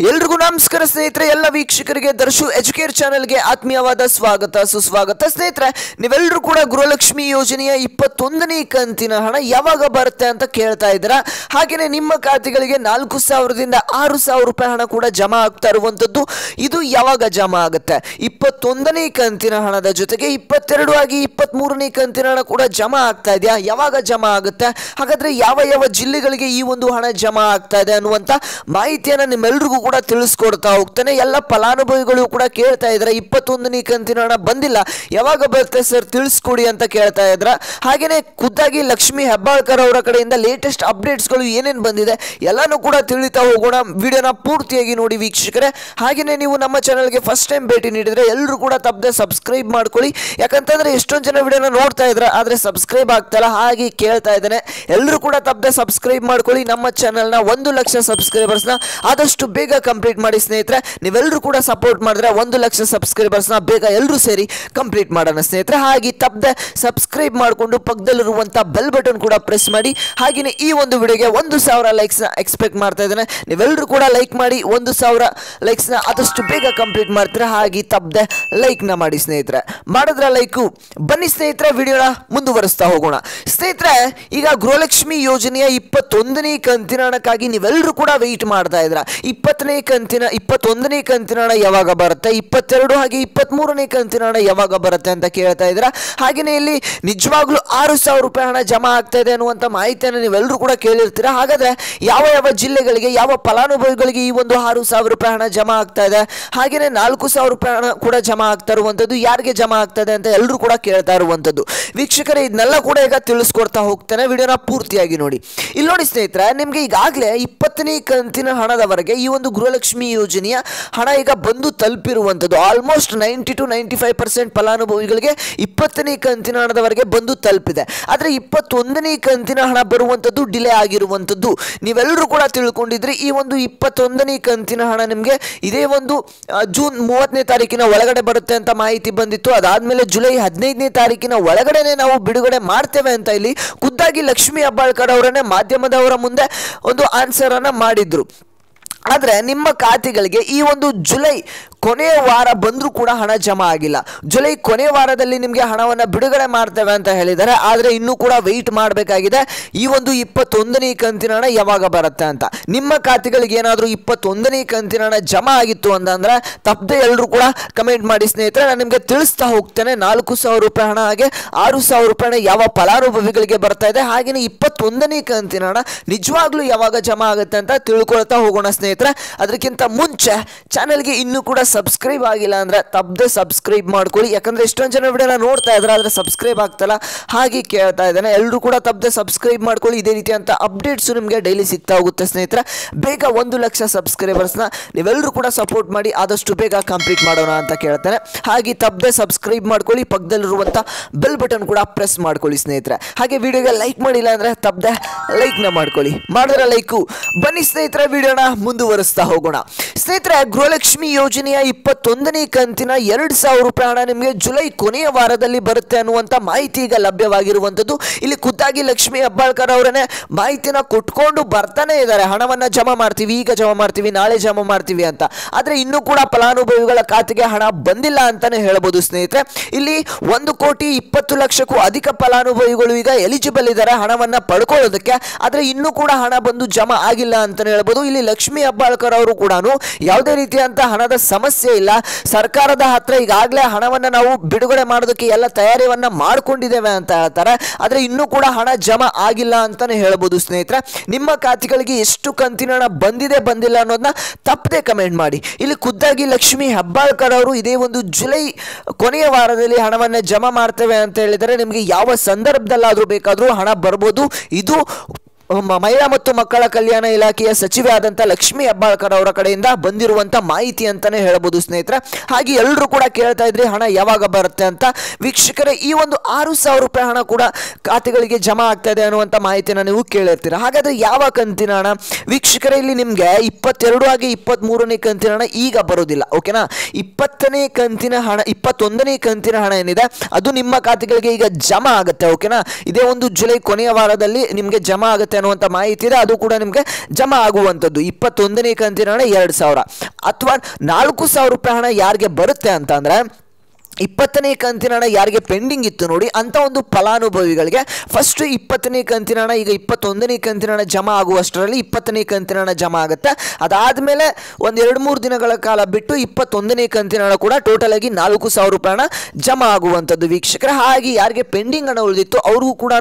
ಎಲ್ರಿಗೂ ನಮಸ್ಕಾರ ಸ್ನೇಹಿತರೆ, ಎಲ್ಲ ವೀಕ್ಷಕರಿಗೆ ದರ್ಶು ಎಜುಕೇರ್ ಚಾನೆಲ್ಗೆ ಆತ್ಮೀಯವಾದ ಸ್ವಾಗತ ಸುಸ್ವಾಗತ. ಸ್ನೇಹಿತರೆ, ನೀವೆಲ್ಲರೂ ಕೂಡ ಗೃಹಲಕ್ಷ್ಮಿ ಯೋಜನೆಯ 21ನೇ ಕಂತಿನ ಹಣ ಯಾವಾಗ ಬರುತ್ತೆ ಅಂತ ಕೇಳ್ತಾ ಇದ್ದೀರಾ. ಹಾಗೆಯೇ ನಿಮ್ಮ ಖಾತೆಗಳಿಗೆ 4,000ದಿಂದ 6,000 ರೂಪಾಯಿ ಹಣ ಕೂಡ ಜಮಾ ಆಗ್ತಾ ಇರುವಂತದ್ದು. ಇದು ಯಾವಾಗ ಜಮಾ ಆಗುತ್ತೆ? 21ನೇ ಕಂತಿನ ಹಣದ ಜೊತೆಗೆ 22 ಆಗಿ 23ನೇ ಕಂತಿನ ಹಣ ಕೂಡ ಜಮಾ ಆಗ್ತಾ ಇದೆಯಾ? ಯಾವಾಗ ಜಮಾ ಆಗುತ್ತೆ? ಹಾಗಾದ್ರೆ ಯಾವ ಯಾವ ಜಿಲ್ಲೆಗಳಿಗೆ ಈ ಒಂದು ಹಣ ಜಮಾ ಆಗ್ತಾ ಇದೆ ಅನ್ನುವಂತ ಮಾಹಿತಿಯನ್ನು ನಿಮ್ಮೆಲ್ಲರಿಗೂ ಕೂಡ ತಿಳಿಸ್ಕೊಡ್ತಾ ಹೋಗ್ತಾನೆ. ಎಲ್ಲ ಫಲಾನುಭವಿಗಳು ಕೂಡ ಕೇಳ್ತಾ ಇದ್ದಾರೆ, 21ನೇ ಕಂತಿನ ಹಣ ಬಂದಿಲ್ಲ, ಯಾವಾಗ ಬರುತ್ತೆ ಸರ್ ತಿಳಿಸ್ಕೊಡಿ ಅಂತ ಕೇಳ್ತಾ ಇದ್ರ. ಹಾಗೇನೆ ಖುದ್ದಾಗಿ ಲಕ್ಷ್ಮಿ ಹೆಬ್ಬಾಳ್ಕರ್ ಅವರ ಕಡೆಯಿಂದ ಲೇಟೆಸ್ಟ್ ಅಪ್ಡೇಟ್ಸ್ಗಳು ಏನೇನು ಬಂದಿದೆ ಎಲ್ಲಾನು ಕೂಡ ತಿಳಿತಾ ಹೋಗೋಣ. ವಿಡಿಯೋನ ಪೂರ್ತಿಯಾಗಿ ನೋಡಿ ವೀಕ್ಷಕರೇ. ಹಾಗೇನೆ ನೀವು ನಮ್ಮ ಚಾನಲ್ಗೆ ಫಸ್ಟ್ ಟೈಮ್ ಭೇಟಿ ನೀಡಿದ್ರೆ ಎಲ್ಲರೂ ಕೂಡ ತಪ್ಪದೆ ಸಬ್ಸ್ಕ್ರೈಬ್ ಮಾಡ್ಕೊಳ್ಳಿ. ಯಾಕಂತಂದ್ರೆ ಎಷ್ಟೊಂದು ಜನ ವಿಡಿಯೋನ ನೋಡ್ತಾ ಇದ್ರ ಆದ್ರೆ ಸಬ್ಸ್ಕ್ರೈಬ್ ಆಗ್ತಾಯಿಲ್ಲ, ಹಾಗೆ ಕೇಳ್ತಾ ಇದ್ದೇನೆ. ಎಲ್ಲರೂ ಕೂಡ ತಪ್ಪದೆ ಸಬ್ಸ್ಕ್ರೈಬ್ ಮಾಡ್ಕೊಳ್ಳಿ. ನಮ್ಮ ಚಾನಲ್ನ 1 ಲಕ್ಷ ಸಬ್ಸ್ಕ್ರೈಬರ್ಸ್ನ ಆದಷ್ಟು ಬೇಗ ಕಂಪ್ಲೀಟ್ ಮಾಡಿ ಸ್ನೇಹಿತರೆ. ನೀವೆಲ್ಲರೂ ಕೂಡ ಸಪೋರ್ಟ್ ಮಾಡಿದ್ರೆ 1 ಲಕ್ಷ ಸಬ್ಸ್ಕ್ರೈಬರ್ಸ್ನ ಬೇಗ ಎಲ್ಲರೂ ಸೇರಿ ಕಂಪ್ಲೀಟ್ ಮಾಡೋಣ ಸ್ನೇಹಿತರೆ. ಹಾಗೆ ತಪ್ಪದೆ ಸಬ್ಸ್ಕ್ರೈಬ್ ಮಾಡಿಕೊಂಡು ಪಕ್ಕದಲ್ಲಿರುವಂಥ ಬೆಲ್ ಬಟನ್ ಕೂಡ ಪ್ರೆಸ್ ಮಾಡಿ. ಹಾಗೆಯೇ ಈ ಒಂದು ವಿಡಿಯೋಗೆ 1,000 ಲೈಕ್ಸ್ನ ಎಕ್ಸ್ಪೆಕ್ಟ್ ಮಾಡ್ತಾ ಇದ್ದೇನೆ. ನೀವೆಲ್ಲರೂ ಕೂಡ ಲೈಕ್ ಮಾಡಿ, 1,000 ಲೈಕ್ಸ್ನ ಆದಷ್ಟು ಬೇಗ ಕಂಪ್ಲೀಟ್ ಮಾಡ್ತೀರಾ. ಹಾಗೆ ತಪ್ಪದೆ ಲೈಕ್ನ ಮಾಡಿ ಸ್ನೇಹಿತರೆ. ಮಾಡಿದ್ರೆ ಲೈಕು. ಬನ್ನಿ ಸ್ನೇಹಿತರೆ, ವಿಡಿಯೋನ ಮುಂದುವರಿಸ್ತಾ ಹೋಗೋಣ. ಸ್ನೇಹಿತರೆ, ಈಗ ಗೃಹಲಕ್ಷ್ಮಿ ಯೋಜನೆಯ 21ನೇ ಕಂತಿನ ಹಣಕ್ಕಾಗಿ ನೀವೆಲ್ಲರೂ ಕೂಡ ವೆಯ್ಟ್ ಮಾಡ್ತಾ ಇದ್ರ. 21ನೇ ಕಂತಿನ ಹಣ ಯಾವಾಗ ಬರುತ್ತೆ, 22 ಹಾಗೆ 23ನೇ ಕಂತಿನ ಹಣ ಯಾವಾಗ ಬರುತ್ತೆ ಅಂತ ಕೇಳ್ತಾ ಇದ್ರ. ಹಾಗೆಯೇ ಇಲ್ಲಿ ನಿಜವಾಗ್ಲೂ 6,000 ರೂಪಾಯಿ ಹಣ ಜಮಾ ಆಗ್ತಾ ಇದೆ ಅನ್ನುವಂಥ ಮಾಹಿತಿಯನ್ನು ನೀವೆಲ್ಲರೂ ಕೂಡ ಕೇಳಿರ್ತೀರಾ. ಹಾಗಾದ್ರೆ ಯಾವ ಯಾವ ಜಿಲ್ಲೆಗಳಿಗೆ, ಯಾವ ಫಲಾನುಭವಿಗಳಿಗೆ ಈ ಒಂದು 6,000 ರೂಪಾಯಿ ಹಣ ಜಮಾ ಆಗ್ತಾ ಇದೆ, ಹಾಗೆಯೇ 4,000 ರೂಪಾಯಿ ಹಣ ಕೂಡ ಜಮಾ ಆಗ್ತಾ ಇರುವಂಥದ್ದು, ಯಾರಿಗೆ ಜಮಾ ಆಗ್ತಾ ಇದೆ ಅಂತ ಎಲ್ಲರೂ ಕೂಡ ಕೇಳ್ತಾ ಇರುವಂಥದ್ದು. ವೀಕ್ಷಕರೇ, ಇದನ್ನೆಲ್ಲ ಕೂಡ ಈಗ ತಿಳಿಸ್ಕೊಡ್ತಾ ಹೋಗ್ತೇನೆ, ವಿಡಿಯೋನ ಪೂರ್ತಿಯಾಗಿ ನೋಡಿ. ಇಲ್ಲಿ ನೋಡಿ ಸ್ನೇಹಿತರೆ, ನಿಮಗೆ ಈಗಾಗಲೇ 20ನೇ ಕಂತಿನ ಹಣದವರೆಗೆ ಈ ಒಂದು ಗೃಹಲಕ್ಷ್ಮಿ ಯೋಜನೆಯ ಹಣ ಈಗ ಬಂದು ತಲುಪಿರುವಂಥದ್ದು. ಆಲ್ಮೋಸ್ಟ್ 90 to 95% ಫಲಾನುಭವಿಗಳಿಗೆ 20ನೇ ಕಂತಿನ ಹಣದವರೆಗೆ ಬಂದು ತಲುಪಿದೆ. ಆದರೆ 21ನೇ ಕಂತಿನ ಹಣ ಬರುವಂಥದ್ದು ಡಿಲೇ ಆಗಿರುವಂಥದ್ದು. ನೀವೆಲ್ಲರೂ ಕೂಡ ತಿಳ್ಕೊಂಡಿದ್ರಿ, ಈ ಒಂದು 21ನೇ ಕಂತಿನ ಹಣ ನಿಮಗೆ ಇದೇ ಒಂದು ಜೂನ್ 30ನೇ ತಾರೀಕಿನ ಒಳಗಡೆ ಬರುತ್ತೆ ಅಂತ ಮಾಹಿತಿ ಬಂದಿತ್ತು. ಅದಾದ್ಮೇಲೆ ಜುಲೈ 15ನೇ ತಾರೀಕಿನ ಒಳಗಡೆನೆ ನಾವು ಬಿಡುಗಡೆ ಮಾಡ್ತೇವೆ ಅಂತ ಇಲ್ಲಿ ಖುದ್ದಾಗಿ ಲಕ್ಷ್ಮಿ ಹೆಬ್ಬಾಳ್ಕರ್ ಅವರನ್ನೇ ಮಾಧ್ಯಮದವರ ಮುಂದೆ ಒಂದು ಆನ್ಸರ್ ಅನ್ನ ಮಾಡಿದ್ರು. ಆದರೆ ನಿಮ್ಮ ಖಾತೆಗಳಿಗೆ ಈ ಒಂದು ಜುಲೈ ಕೊನೆಯ ವಾರ ಬಂದರೂ ಕೂಡ ಹಣ ಜಮಾ ಆಗಿಲ್ಲ. ಜುಲೈ ಕೊನೆಯ ವಾರದಲ್ಲಿ ನಿಮಗೆ ಹಣವನ್ನು ಬಿಡುಗಡೆ ಮಾಡ್ತೇವೆ ಅಂತ ಹೇಳಿದ್ದಾರೆ. ಆದರೆ ಇನ್ನೂ ಕೂಡ ವೆಯ್ಟ್ ಮಾಡಬೇಕಾಗಿದೆ, ಈ ಒಂದು 21ನೇ ಕಂತಿನ ಹಣ ಯಾವಾಗ ಬರುತ್ತೆ ಅಂತ. ನಿಮ್ಮ ಖಾತೆಗಳಿಗೆ ಏನಾದರೂ 21ನೇ ಕಂತಿನ ಹಣ ಜಮಾ ಆಗಿತ್ತು ಅಂತಂದರೆ ತಪ್ಪದೆ ಎಲ್ಲರೂ ಕೂಡ ಕಮೆಂಟ್ ಮಾಡಿ ಸ್ನೇಹಿತರೆ. ನಾನು ನಿಮಗೆ ತಿಳಿಸ್ತಾ ಹೋಗ್ತೇನೆ 4,000 ರೂಪಾಯಿ ಹಣ ಹಾಗೆ 6,000 ರೂಪಾಯಿ ಹಣ ಯಾವ ಫಲಾನುಭವಿಗಳಿಗೆ ಬರ್ತಾ ಇದೆ, ಹಾಗೆಯೇ 21ನೇ ಕಂತಿನ ಹಣ ನಿಜವಾಗ್ಲೂ ಯಾವಾಗ ಜಮಾ ಆಗುತ್ತೆ ಅಂತ ತಿಳ್ಕೊಳ್ತಾ ಹೋಗೋಣ ಸ್ನೇಹಿತರೆ. ಅದಕ್ಕಿಂತ ಮುಂಚೆ ಚಾನೆಲ್ಗೆ ಇನ್ನೂ ಕೂಡ ಸಬ್ಸ್ಕ್ರೈಬ್ ಆಗಿಲ್ಲ ಅಂದ್ರೆ ತಪ್ಪದೆ ಸಬ್ಸ್ಕ್ರೈಬ್ ಮಾಡ್ಕೊಳ್ಳಿ. ಯಾಕಂದ್ರೆ ಎಷ್ಟೊಂದು ಜನ ವಿಡಿಯೋನ ನೋಡ್ತಾ ಇದ್ರೆ ಆದ್ರೆ ಸಬ್ಸ್ಕ್ರೈಬ್ ಆಗ್ತಲ್ಲ, ಹಾಗೆ ಕೇಳ್ತಾ ಇದ್ದೇನೆ. ಎಲ್ಲರೂ ಕೂಡ ತಪ್ಪದೆ ಸಬ್ಸ್ಕ್ರೈಬ್ ಮಾಡ್ಕೊಳ್ಳಿ. ಇದೇ ರೀತಿ ಅಂತ ಅಪ್ಡೇಟ್ಸ್ ನಿಮಗೆ ಡೈಲಿ ಸಿಗ್ತಾ ಹೋಗುತ್ತೆ ಸ್ನೇಹಿತರೆ. ಬೇಗ 1 ಲಕ್ಷ ಸಬ್ಸ್ಕ್ರೈಬರ್ಸ್ನ ನೀವೆಲ್ಲರೂ ಕೂಡ ಸಪೋರ್ಟ್ ಮಾಡಿ ಆದಷ್ಟು ಬೇಗ ಕಂಪ್ಲೀಟ್ ಮಾಡೋಣ ಅಂತ ಕೇಳ್ತೇನೆ. ಹಾಗೆ ತಪ್ಪದೆ ಸಬ್ಸ್ಕ್ರೈಬ್ ಮಾಡ್ಕೊಳ್ಳಿ, ಪಕ್ಕದಲ್ಲಿರುವಂಥ ಬೆಲ್ ಬಟನ್ ಕೂಡ ಪ್ರೆಸ್ ಮಾಡ್ಕೊಳ್ಳಿ ಸ್ನೇಹಿತರೆ. ಹಾಗೆ ವಿಡಿಯೋಗೆ ಲೈಕ್ ಮಾಡಿಲ್ಲ ಅಂದ್ರೆ ತಪ್ಪದೆ ಲೈಕ್ನ ಮಾಡ್ಕೊಳ್ಳಿ, ಮಾಡಿದ್ರೆ ಲೈಕು. ಬನ್ನಿ ಸ್ನೇಹಿತರೆ, ವಿಡಿಯೋನ ಮುಂದುವರಿಸ್ತಾ ಹೋಗೋಣ. ಸ್ನೇಹಿತರೆ, ಗೃಹಲಕ್ಷ್ಮಿ ಯೋಜನೆಯ 21ನೇ ಕಂತಿನ 2,000 ರೂಪಾಯಿ ಹಣ ನಿಮಗೆ ಜುಲೈ ಕೊನೆಯ ವಾರದಲ್ಲಿ ಬರುತ್ತೆ ಅನ್ನುವಂಥ ಮಾಹಿತಿ ಈಗ ಲಭ್ಯವಾಗಿರುವಂಥದ್ದು. ಇಲ್ಲಿ ಖುದ್ದಾಗಿ ಲಕ್ಷ್ಮಿ ಹೆಬ್ಬಾಳ್ಕರ್ ಅವರನ್ನೇ ಮಾಹಿತಿನ ಕೊಟ್ಕೊಂಡು ಬರ್ತಾನೆ ಇದ್ದಾರೆ. ಹಣವನ್ನು ಜಮಾ ಮಾಡ್ತೀವಿ, ಈಗ ಜಮಾ ಮಾಡ್ತೀವಿ, ನಾಳೆ ಜಮಾ ಮಾಡ್ತೀವಿ ಅಂತ. ಆದರೆ ಇನ್ನೂ ಕೂಡ ಫಲಾನುಭವಿಗಳ ಖಾತೆಗೆ ಹಣ ಬಂದಿಲ್ಲ ಅಂತಾನೆ ಹೇಳ್ಬೋದು ಸ್ನೇಹಿತರೆ. ಇಲ್ಲಿ 1,20,00,000ಕ್ಕೂ ಅಧಿಕ ಫಲಾನುಭವಿಗಳು ಈಗ ಎಲಿಜಿಬಲ್ ಇದ್ದಾರೆ ಹಣವನ್ನು ಪಡ್ಕೊಳ್ಳೋದಕ್ಕೆ. ಆದರೆ ಇನ್ನೂ ಕೂಡ ಹಣ ಬಂದು ಜಮಾ ಆಗಿಲ್ಲ ಅಂತಾನೆ ಹೇಳ್ಬೋದು. ಇಲ್ಲಿ ಲಕ್ಷ್ಮಿ ಹೆಬ್ಬಾಳ್ಕರ್ ಅವರು ಕೂಡ ಯಾವುದೇ ರೀತಿಯಂತ ಹಣದ ಸಮಸ್ಯೆ ಇಲ್ಲ, ಸರ್ಕಾರದ ಹತ್ರ ಈಗಾಗಲೇ ಹಣವನ್ನು ನಾವು ಬಿಡುಗಡೆ ಮಾಡೋದಕ್ಕೆ ಎಲ್ಲ ತಯಾರಿಯನ್ನ ಮಾಡ್ಕೊಂಡಿದ್ದೇವೆ ಅಂತ ಹೇಳ್ತಾರೆ. ಆದರೆ ಇನ್ನೂ ಕೂಡ ಹಣ ಜಮಾ ಆಗಿಲ್ಲ ಅಂತಾನೆ ಹೇಳ್ಬೋದು ಸ್ನೇಹಿತರೆ. ನಿಮ್ಮ ಖಾತೆಗಳಿಗೆ ಎಷ್ಟು ಕಂತಿನ ಹಣ ಬಂದಿದೆ ಬಂದಿಲ್ಲ ಅನ್ನೋದನ್ನ ತಪ್ಪದೆ ಕಮೆಂಟ್ ಮಾಡಿ. ಇಲ್ಲಿ ಖುದ್ದಾಗಿ ಲಕ್ಷ್ಮಿ ಹೆಬ್ಬಾಳ್ಕರ್ ಅವರು ಇದೇ ಒಂದು ಜುಲೈ ಕೊನೆಯ ವಾರದಲ್ಲಿ ಹಣವನ್ನು ಜಮಾ ಮಾಡ್ತೇವೆ ಅಂತ ಹೇಳಿದರೆ ನಿಮಗೆ ಯಾವ ಸಂದರ್ಭದಲ್ಲಾದರೂ ಬೇಕಾದರೂ ಹಣ ಬರ್ಬೋದು. ಇದು ಮಹಿಳಾ ಮತ್ತು ಮಕ್ಕಳ ಕಲ್ಯಾಣ ಇಲಾಖೆಯ ಸಚಿವೆ ಆದಂಥ ಲಕ್ಷ್ಮಿ ಹೆಬ್ಬಾಳ್ಕರ್ ಅವರ ಕಡೆಯಿಂದ ಬಂದಿರುವಂಥ ಮಾಹಿತಿ ಅಂತಾನೆ ಹೇಳ್ಬೋದು ಸ್ನೇಹಿತರೆ. ಹಾಗೆ ಎಲ್ಲರೂ ಕೂಡ ಕೇಳ್ತಾ ಇದ್ರಿ ಹಣ ಯಾವಾಗ ಬರುತ್ತೆ ಅಂತ. ವೀಕ್ಷಕರೇ, ಈ ಒಂದು 6,000 ರೂಪಾಯಿ ಹಣ ಕೂಡ ಖಾತೆಗಳಿಗೆ ಜಮಾ ಆಗ್ತಾ ಇದೆ ಅನ್ನುವಂಥ ಮಾಹಿತಿನ ನೀವು ಕೇಳಿರ್ತೀರ. ಹಾಗಾದ್ರೆ ಯಾವ ಕಂತಿನ ಹಣ? ವೀಕ್ಷಕರೇ, ಇಲ್ಲಿ ನಿಮಗೆ 22 ಹಾಗೆ 23ನೇ ಕಂತಿನ ಹಣ ಈಗ ಬರೋದಿಲ್ಲ, ಓಕೆನಾ. 20ನೇ ಕಂತಿನ ಹಣ, 21ನೇ ಕಂತಿನ ಹಣ ಏನಿದೆ ಅದು ನಿಮ್ಮ ಖಾತೆಗಳಿಗೆ ಈಗ ಜಮಾ ಆಗುತ್ತೆ, ಓಕೆನಾ. ಇದೇ ಒಂದು ಜುಲೈ ಕೊನೆಯ ವಾರದಲ್ಲಿ ನಿಮಗೆ ಜಮಾ ಆಗುತ್ತೆ ಅನ್ನುವಂಥ ಮಾಹಿತಿ ಇದೆ. ಅದು ಕೂಡ ನಿಮಗೆ ಜಮಾ ಆಗುವಂಥದ್ದು 21ನೇ ಕಂತಿನ ಹಣ 2,000 ಅಥವಾ 4,000 ರೂಪಾಯಿ ಹಣ ಯಾರಿಗೆ ಬರುತ್ತೆ ಅಂತ ಅಂದರೆ 20ನೇ ಕಂತಿನ ಹಣ ಯಾರಿಗೆ ಪೆಂಡಿಂಗ್ ಇತ್ತು ನೋಡಿ ಅಂಥ ಒಂದು ಫಲಾನುಭವಿಗಳಿಗೆ ಫಸ್ಟ್ 20ನೇ ಕಂತಿನ ಹಣ ಈಗ 21ನೇ ಕಂತಿನ ಹಣ ಜಮಾ ಆಗುವಷ್ಟರಲ್ಲಿ 20ನೇ ಕಂತಿನ ಹಣ ಜಮಾ ಆಗುತ್ತೆ. ಅದಾದಮೇಲೆ ಒಂದು 2-3 ದಿನಗಳ ಕಾಲ ಬಿಟ್ಟು 21ನೇ ಕಂತಿನ ಹಣ ಕೂಡ ಟೋಟಲ್ ಆಗಿ 4,000 ರೂಪಾಯಿ ಹಣ ಜಮಾ ಆಗುವಂಥದ್ದು ವೀಕ್ಷಕರೇ. ಹಾಗೆ ಯಾರಿಗೆ ಪೆಂಡಿಂಗ್ ಹಣ ಉಳಿದಿತ್ತು ಅವ್ರಿಗೂ ಕೂಡ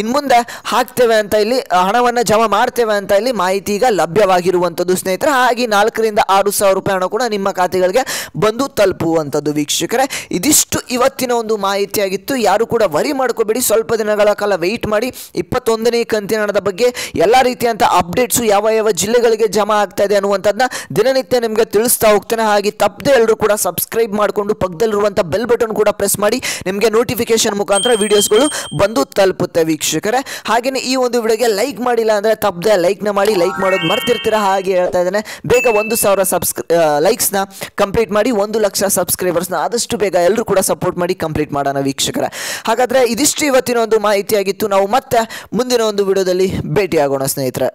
ಇನ್ಮುಂದೆ ಹಾಕ್ತೇವೆ ಅಂತ ಇಲ್ಲಿ ಹಣವನ್ನು ಜಮಾ ಮಾಡ್ತೇವೆ ಅಂತ ಇಲ್ಲಿ ಮಾಹಿತಿ ಈಗ ಲಭ್ಯವಾಗಿರುವಂಥದ್ದು ಸ್ನೇಹಿತರೆ. ಹಾಗೆ 4,000ರಿಂದ 6,000 ರೂಪಾಯಿ ಹಣ ಕೂಡ ನಿಮ್ಮ ಖಾತೆಗಳಿಗೆ ಬಂದು ತಲುಪುವಂಥದ್ದು ವೀಕ್ಷಕರೇ. ಇದಿಷ್ಟು ಇವತ್ತಿನ ಒಂದು ಮಾಹಿತಿಯಾಗಿತ್ತು. ಯಾರು ಕೂಡ ವರಿ ಮಾಡ್ಕೋಬೇಡಿ, ಸ್ವಲ್ಪ ದಿನಗಳ ಕಾಲ ವೆಯ್ಟ್ ಮಾಡಿ. 21ನೇ ಕಂತಿನ ಹಣದ ಬಗ್ಗೆ ಎಲ್ಲ ರೀತಿಯಂಥ ಅಪ್ಡೇಟ್ಸು ಯಾವ ಯಾವ ಜಿಲ್ಲೆಗಳಿಗೆ ಜಮಾ ಆಗ್ತಾ ಇದೆ ಅನ್ನುವಂಥದ್ದನ್ನ ದಿನನಿತ್ಯ ನಿಮಗೆ ತಿಳಿಸ್ತಾ ಹೋಗ್ತೇನೆ. ಹಾಗೆ ತಪ್ಪದೆ ಎಲ್ಲರೂ ಕೂಡ ಸಬ್ಸ್ಕ್ರೈಬ್ ಮಾಡಿಕೊಂಡು ಪಕ್ಕದಲ್ಲಿರುವಂಥ ಬೆಲ್ ಬಟನ್ ಕೂಡ ಪ್ರೆಸ್ ಮಾಡಿ, ನಿಮಗೆ ನೋಟಿಫಿಕೇಶನ್ ಮುಖಾಂತರ ವಿಡಿಯೋಸ್ಗಳು ಬಂದು ತಲುಪುತ್ತೆ ವೀಕ್ಷಕರೇ. ಹಾಗೆಯೇ ಈ ಒಂದು ವಿಡಿಯೋಗೆ ಲೈಕ್ ಮಾಡಿಲ್ಲ ಅಂದರೆ ತಪ್ಪದೆ ಲೈಕ್ನ ಮಾಡಿ, ಲೈಕ್ ಮಾಡೋದು ಮರ್ತಿರ್ತೀರ. ಹಾಗೆ ಹೇಳ್ತಾ ಇದ್ದೇನೆ, ಬೇಗ 1,000 ಲೈಕ್ಸ್ನ ಕಂಪ್ಲೀಟ್ ಮಾಡಿ 1,00,000 ಸಬ್ಸ್ಕ್ರೈಬರ್ಸ್ನ ಆದಷ್ಟು ಬೇಗ ಎಲ್ಲರೂ ಕೂಡ ಸಪೋರ್ಟ್ ಮಾಡಿ ಕಂಪ್ಲೀಟ್ ಮಾಡೋಣ ವೀಕ್ಷಕರೇ. ಹಾಗಾದರೆ ಇದಿಷ್ಟು ಇವತ್ತಿನ ಒಂದು ಮಾಹಿತಿಯಾಗಿತ್ತು. ನಾವು ಮತ್ತೆ ಮುಂದಿನ ಒಂದು ವಿಡಿಯೋದಲ್ಲಿ ಭೇಟಿಯಾಗೋಣ ಸ್ನೇಹಿತರೆ.